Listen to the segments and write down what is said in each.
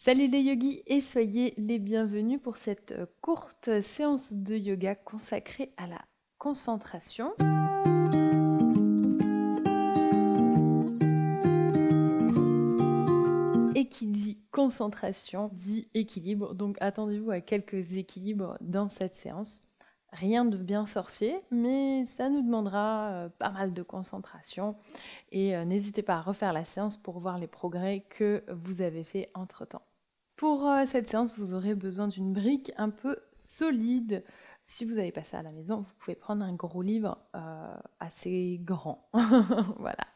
Salut les yogis et soyez les bienvenus pour cette courte séance de yoga consacrée à la concentration. Et qui dit concentration dit équilibre, donc attendez-vous à quelques équilibres dans cette séance. Rien de bien sorcier, mais ça nous demandera pas mal de concentration. Et n'hésitez pas à refaire la séance pour voir les progrès que vous avez fait entre-temps. Pour cette séance, vous aurez besoin d'une brique un peu solide. Si vous n'avez pas ça à la maison, vous pouvez prendre un gros livre assez grand. Voilà.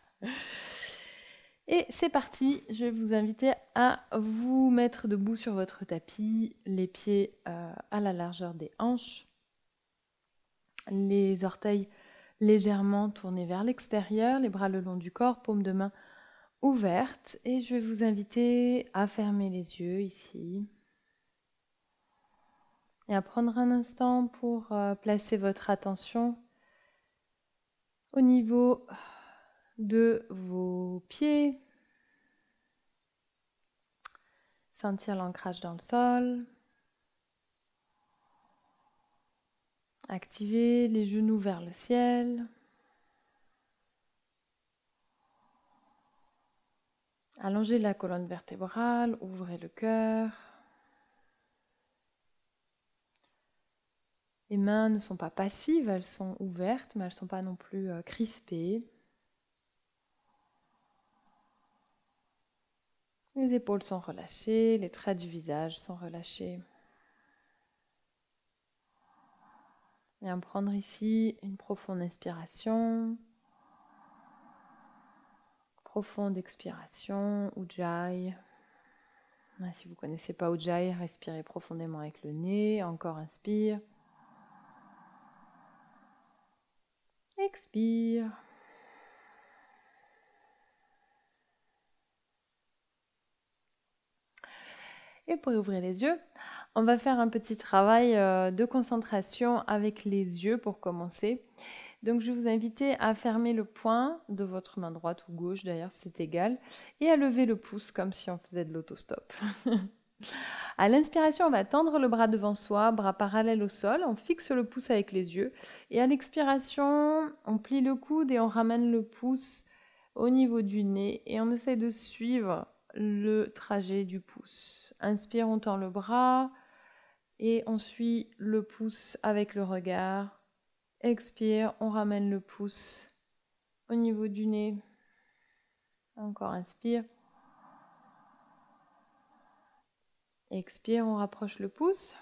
Et c'est parti, je vais vous inviter à vous mettre debout sur votre tapis, les pieds à la largeur des hanches, les orteils légèrement tournés vers l'extérieur, les bras le long du corps, paumes de main ouvertes. Et je vais vous inviter à fermer les yeux ici. Et à prendre un instant pour placer votre attention au niveau de vos pieds. Sentir l'ancrage dans le sol. Activer les genoux vers le ciel. Allongez la colonne vertébrale, ouvrez le cœur. Les mains ne sont pas passives, elles sont ouvertes, mais elles ne sont pas non plus crispées. Les épaules sont relâchées, les traits du visage sont relâchés. Et à prendre ici une profonde inspiration, profonde expiration, Ujjayi. Si vous ne connaissez pas Ujjayi, respirez profondément avec le nez, encore inspire. Expire. Et pour ouvrir les yeux, on va faire un petit travail de concentration avec les yeux pour commencer. Donc je vais vous inviter à fermer le poing de votre main droite ou gauche, d'ailleurs c'est égal, et à lever le pouce comme si on faisait de l'autostop. À l'inspiration, on va tendre le bras devant soi, bras parallèles au sol, on fixe le pouce avec les yeux. Et à l'expiration, on plie le coude et on ramène le pouce au niveau du nez et on essaie de suivre le trajet du pouce. Inspire, on tend le bras et on suit le pouce avec le regard. Expire, on ramène le pouce au niveau du nez. Encore inspire. Expire, on rapproche le pouce.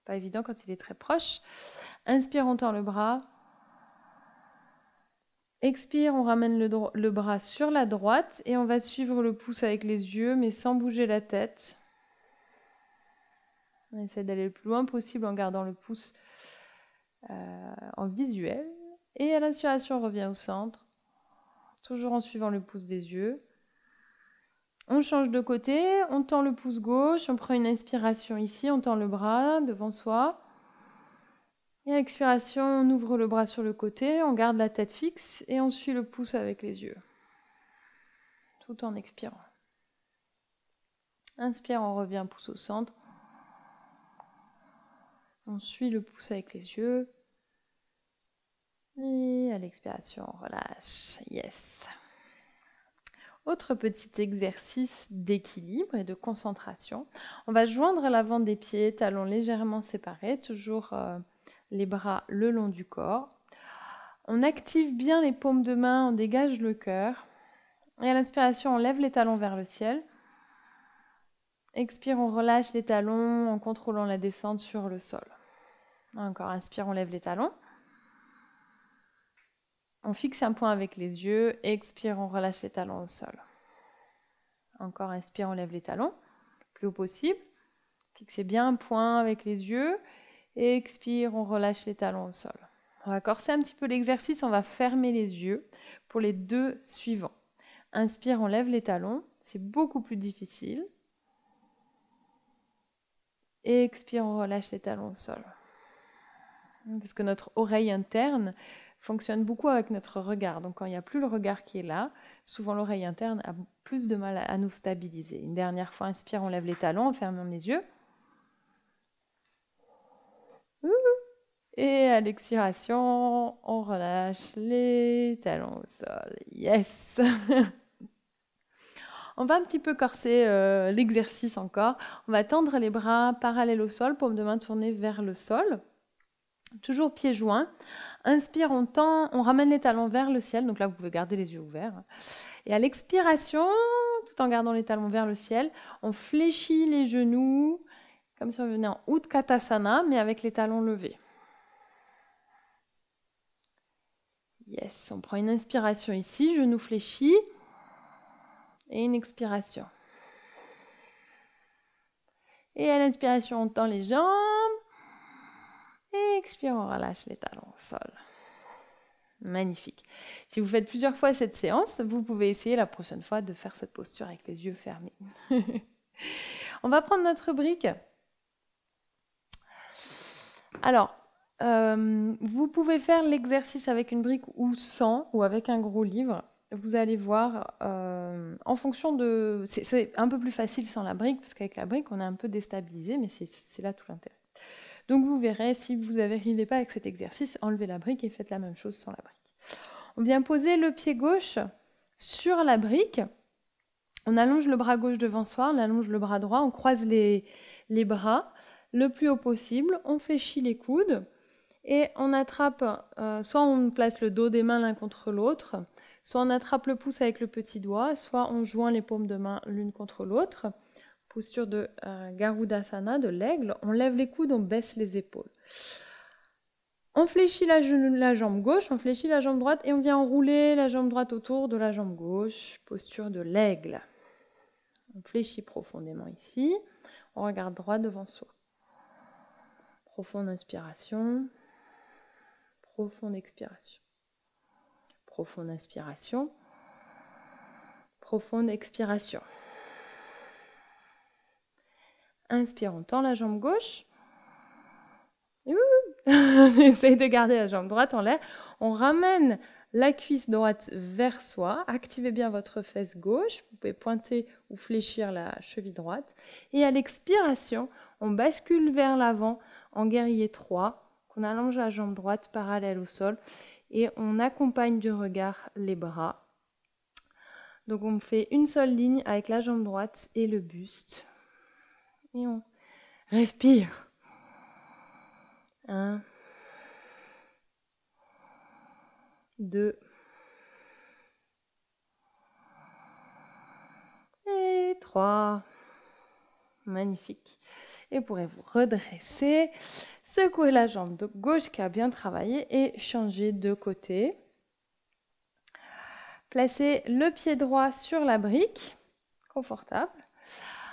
Pas évident quand il est très proche. Inspire, on tend le bras. Expire, on ramène le bras sur la droite et on va suivre le pouce avec les yeux mais sans bouger la tête. On essaie d'aller le plus loin possible en gardant le pouce en visuel. Et à l'inspiration, on revient au centre, toujours en suivant le pouce des yeux. On change de côté, on tend le pouce gauche, on prend une inspiration ici, on tend le bras devant soi. Et à l'expiration, on ouvre le bras sur le côté, on garde la tête fixe et on suit le pouce avec les yeux, tout en expirant. Inspire, on revient pouce au centre. On suit le pouce avec les yeux. Et à l'expiration, on relâche. Yes. Autre petit exercice d'équilibre et de concentration. On va joindre l'avant des pieds, talons légèrement séparés, toujours les bras le long du corps. On active bien les paumes de main, on dégage le cœur. Et à l'inspiration, on lève les talons vers le ciel. Expire, on relâche les talons en contrôlant la descente sur le sol. Encore, inspire, on lève les talons. On fixe un point avec les yeux. Expire, on relâche les talons au sol. Encore, inspire, on lève les talons, plus haut possible. Fixez bien un point avec les yeux. Expire, on relâche les talons au sol. On va corser un petit peu l'exercice, on va fermer les yeux pour les deux suivants. Inspire, on lève les talons, c'est beaucoup plus difficile. Expire, on relâche les talons au sol. Parce que notre oreille interne fonctionne beaucoup avec notre regard. Donc quand il n'y a plus le regard qui est là, souvent l'oreille interne a plus de mal à nous stabiliser. Une dernière fois, inspire, on lève les talons en fermant les yeux. Et à l'expiration, on relâche les talons au sol. Yes. On va un petit peu corser l'exercice encore. On va tendre les bras parallèles au sol, paume de main tournée vers le sol. Toujours pieds joints. Inspire, on tend, on ramène les talons vers le ciel. Donc là, vous pouvez garder les yeux ouverts. Et à l'expiration, tout en gardant les talons vers le ciel, on fléchit les genoux, comme si on venait en Utkatasana, mais avec les talons levés. Yes, on prend une inspiration ici, genoux fléchis, et une expiration. Et à l'inspiration, on tend les jambes, et expire, on relâche les talons au sol. Magnifique. Si vous faites plusieurs fois cette séance, vous pouvez essayer la prochaine fois de faire cette posture avec les yeux fermés. On va prendre notre brique. Alors, vous pouvez faire l'exercice avec une brique ou sans, ou avec un gros livre. Vous allez voir, en fonction de... C'est un peu plus facile sans la brique, parce qu'avec la brique, on est un peu déstabilisé, mais c'est là tout l'intérêt. Donc vous verrez, si vous n'arrivez pas avec cet exercice, enlevez la brique et faites la même chose sans la brique. On vient poser le pied gauche sur la brique. On allonge le bras gauche devant soi, on allonge le bras droit, on croise les bras le plus haut possible, on fléchit les coudes et on attrape, soit on place le dos des mains l'un contre l'autre, soit on attrape le pouce avec le petit doigt, soit on joint les paumes de main l'une contre l'autre. Posture de Garudasana, de l'aigle. On lève les coudes, on baisse les épaules. On fléchit la jambe gauche, on fléchit la jambe droite et on vient enrouler la jambe droite autour de la jambe gauche. Posture de l'aigle. On fléchit profondément ici. On regarde droit devant soi. Profonde inspiration. Profonde expiration. Profonde inspiration. Profonde expiration. Inspire, on tend la jambe gauche. On essaye de garder la jambe droite en l'air. On ramène la cuisse droite vers soi. Activez bien votre fesse gauche. Vous pouvez pointer ou fléchir la cheville droite. Et à l'expiration, on bascule vers l'avant en guerrier 3. On allonge la jambe droite parallèle au sol. Et on accompagne du regard les bras. Donc on fait une seule ligne avec la jambe droite et le buste. Et on respire. 1, 2 et 3. Magnifique. Et vous pourrez vous redresser, secouer la jambe de gauche qui a bien travaillé et changer de côté. Placez le pied droit sur la brique, confortable.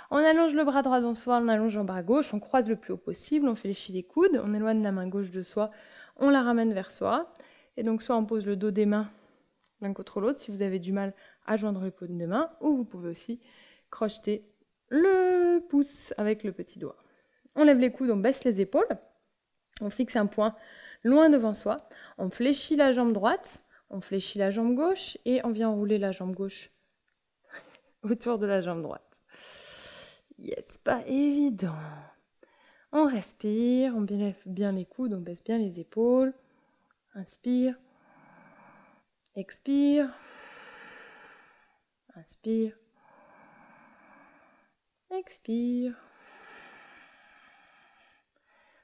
On allonge le bras droit devant soi, on allonge le bras gauche, on croise le plus haut possible, on fléchit les coudes, on éloigne la main gauche de soi, on la ramène vers soi. Et donc soit on pose le dos des mains l'un contre l'autre si vous avez du mal à joindre les paumes de main, ou vous pouvez aussi crocheter le pouce avec le petit doigt. On lève les coudes, on baisse les épaules, on fixe un point loin devant soi, on fléchit la jambe droite, on fléchit la jambe gauche et on vient enrouler la jambe gauche autour de la jambe droite. Yes, pas évident. On respire, on lève bien les coudes, on baisse bien les épaules. Inspire. Expire. Inspire. Expire.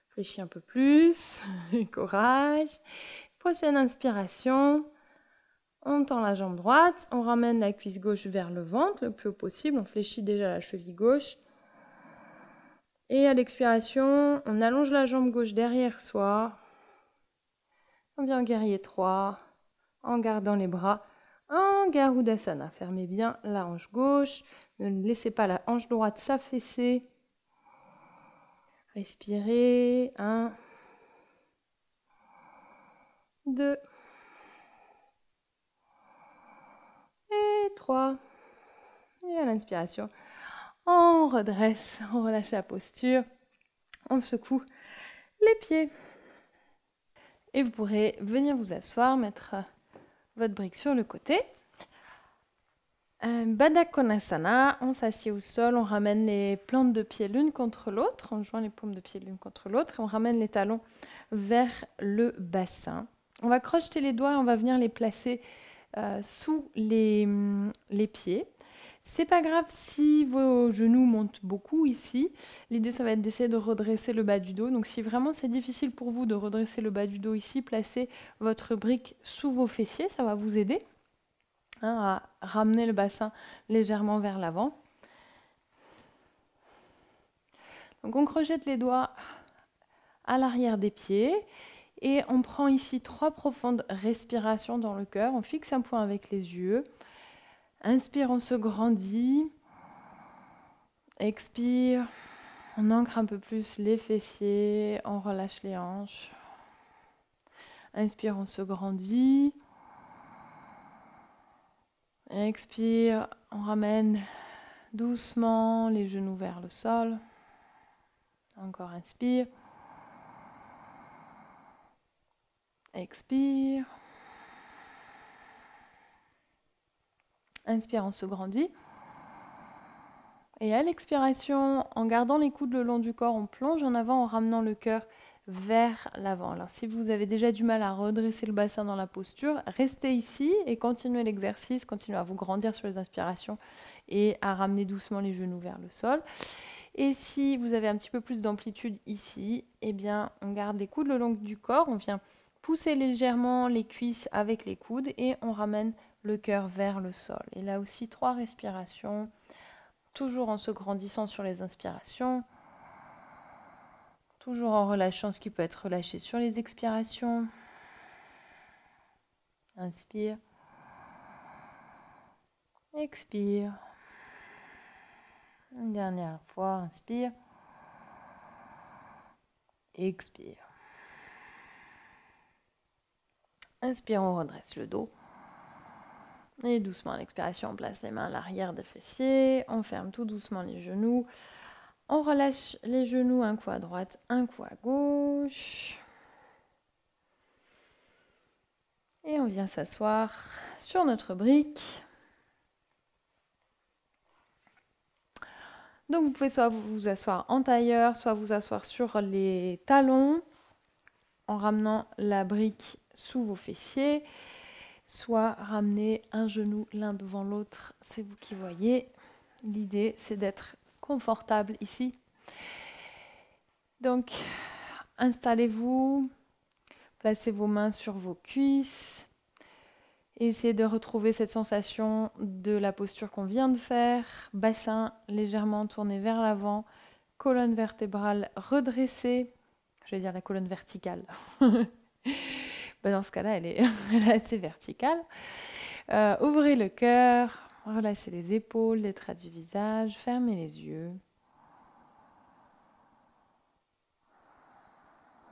Fléchis un peu plus. Courage. Prochaine inspiration. On tend la jambe droite. On ramène la cuisse gauche vers le ventre le plus haut possible. On fléchit déjà la cheville gauche. Et à l'expiration, on allonge la jambe gauche derrière soi. On vient en guerrier 3, en gardant les bras en Garudasana. Fermez bien la hanche gauche. Ne laissez pas la hanche droite s'affaisser. Respirez. 1, 2 et 3. Et à l'inspiration, on redresse, on relâche la posture, on secoue les pieds. Et vous pourrez venir vous asseoir, mettre votre brique sur le côté. Baddha Konasana, on s'assied au sol, on ramène les plantes de pied l'une contre l'autre, on joint les paumes de pied l'une contre l'autre, et on ramène les talons vers le bassin. On va crocheter les doigts et on va venir les placer sous les pieds. C'est pas grave si vos genoux montent beaucoup ici. L'idée, ça va être d'essayer de redresser le bas du dos. Donc, si vraiment c'est difficile pour vous de redresser le bas du dos ici, placez votre brique sous vos fessiers, ça va vous aider à ramener le bassin légèrement vers l'avant. Donc, on crochette les doigts à l'arrière des pieds. Et on prend ici 3 profondes respirations dans le cœur. On fixe un point avec les yeux. Inspire, on se grandit. Expire, on ancre un peu plus les fessiers, on relâche les hanches. Inspire, on se grandit. Expire, on ramène doucement les genoux vers le sol. Encore inspire. Expire. Inspire, on se grandit. Et à l'expiration, en gardant les coudes le long du corps, on plonge en avant en ramenant le cœur vers l'avant. Alors si vous avez déjà du mal à redresser le bassin dans la posture, restez ici et continuez l'exercice, continuez à vous grandir sur les inspirations et à ramener doucement les genoux vers le sol. Et si vous avez un petit peu plus d'amplitude ici, eh bien on garde les coudes le long du corps, on vient pousser légèrement les cuisses avec les coudes et on ramène le cœur vers le sol. Et là aussi 3 respirations. Toujours en se grandissant sur les inspirations. Toujours en relâchant ce qui peut être relâché sur les expirations. Inspire. Expire. Une dernière fois, inspire. Expire. Inspire, on redresse le dos. Et doucement à l'expiration, on place les mains à l'arrière des fessiers. On ferme tout doucement les genoux. On relâche les genoux, un coup à droite, un coup à gauche. Et on vient s'asseoir sur notre brique. Donc vous pouvez soit vous asseoir en tailleur, soit vous asseoir sur les talons en ramenant la brique sous vos fessiers, soit ramener un genou l'un devant l'autre, c'est vous qui voyez. L'idée, c'est d'être confortable ici. Donc, installez-vous, placez vos mains sur vos cuisses. Et essayez de retrouver cette sensation de la posture qu'on vient de faire. Bassin légèrement tourné vers l'avant. Colonne vertébrale redressée. Je vais dire la colonne verticale. Dans ce cas-là, elle est assez verticale. Ouvrez le cœur. Relâchez les épaules, les traits du visage. Fermez les yeux.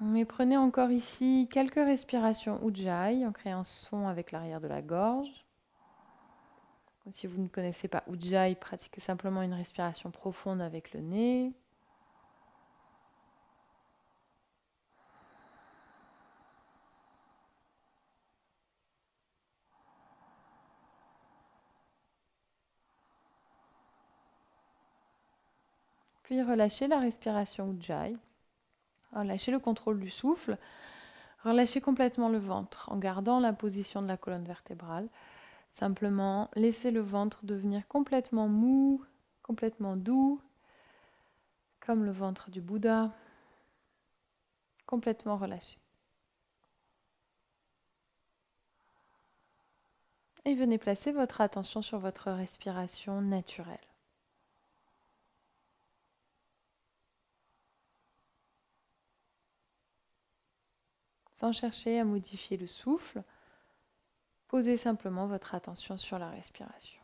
Mais prenez encore ici quelques respirations Ujjayi en créant un son avec l'arrière de la gorge. Si vous ne connaissez pas Ujjayi, pratiquez simplement une respiration profonde avec le nez. Puis relâchez la respiration Ujjayi. Relâchez le contrôle du souffle. Relâchez complètement le ventre en gardant la position de la colonne vertébrale. Simplement, laissez le ventre devenir complètement mou, complètement doux, comme le ventre du Bouddha, complètement relâché. Et venez placer votre attention sur votre respiration naturelle. Sans chercher à modifier le souffle, posez simplement votre attention sur la respiration.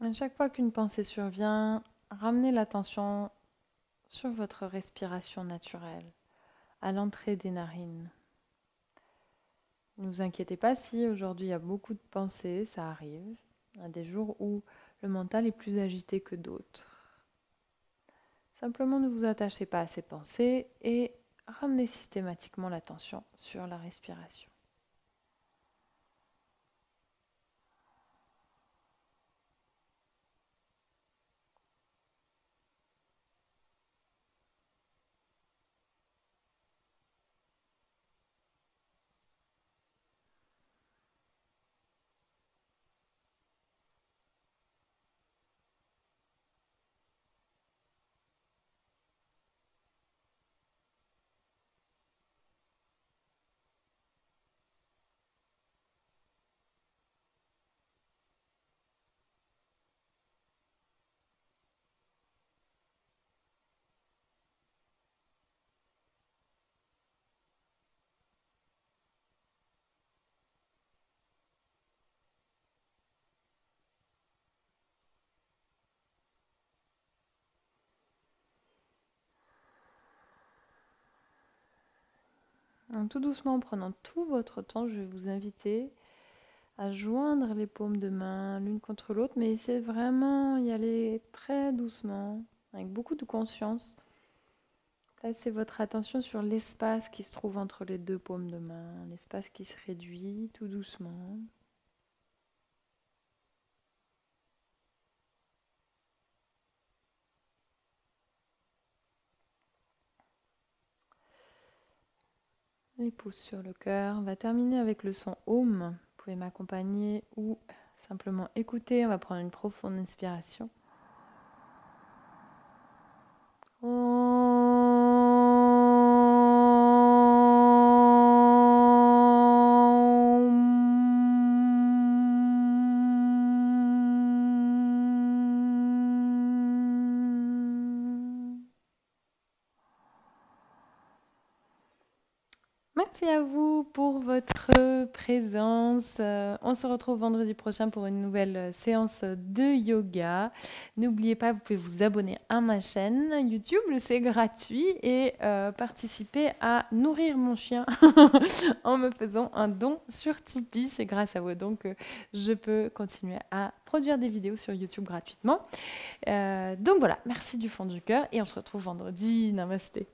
À chaque fois qu'une pensée survient, ramenez l'attention sur votre respiration naturelle, à l'entrée des narines. Ne vous inquiétez pas si aujourd'hui il y a beaucoup de pensées, ça arrive. Il y a des jours où le mental est plus agité que d'autres. Simplement ne vous attachez pas à ces pensées et ramenez systématiquement l'attention sur la respiration. Donc, tout doucement, en prenant tout votre temps, je vais vous inviter à joindre les paumes de main l'une contre l'autre, mais essayez vraiment y aller très doucement, avec beaucoup de conscience. Placez votre attention sur l'espace qui se trouve entre les deux paumes de main, l'espace qui se réduit tout doucement. Les pouces sur le cœur. On va terminer avec le son Om. Vous pouvez m'accompagner ou simplement écouter. On va prendre une profonde inspiration. Merci à vous pour votre présence. On se retrouve vendredi prochain pour une nouvelle séance de yoga. N'oubliez pas, vous pouvez vous abonner à ma chaîne YouTube, c'est gratuit, et participer à nourrir mon chien en me faisant un don sur Tipeee. C'est grâce à vous donc que je peux continuer à produire des vidéos sur YouTube gratuitement. Donc voilà, merci du fond du cœur et on se retrouve vendredi. Namasté.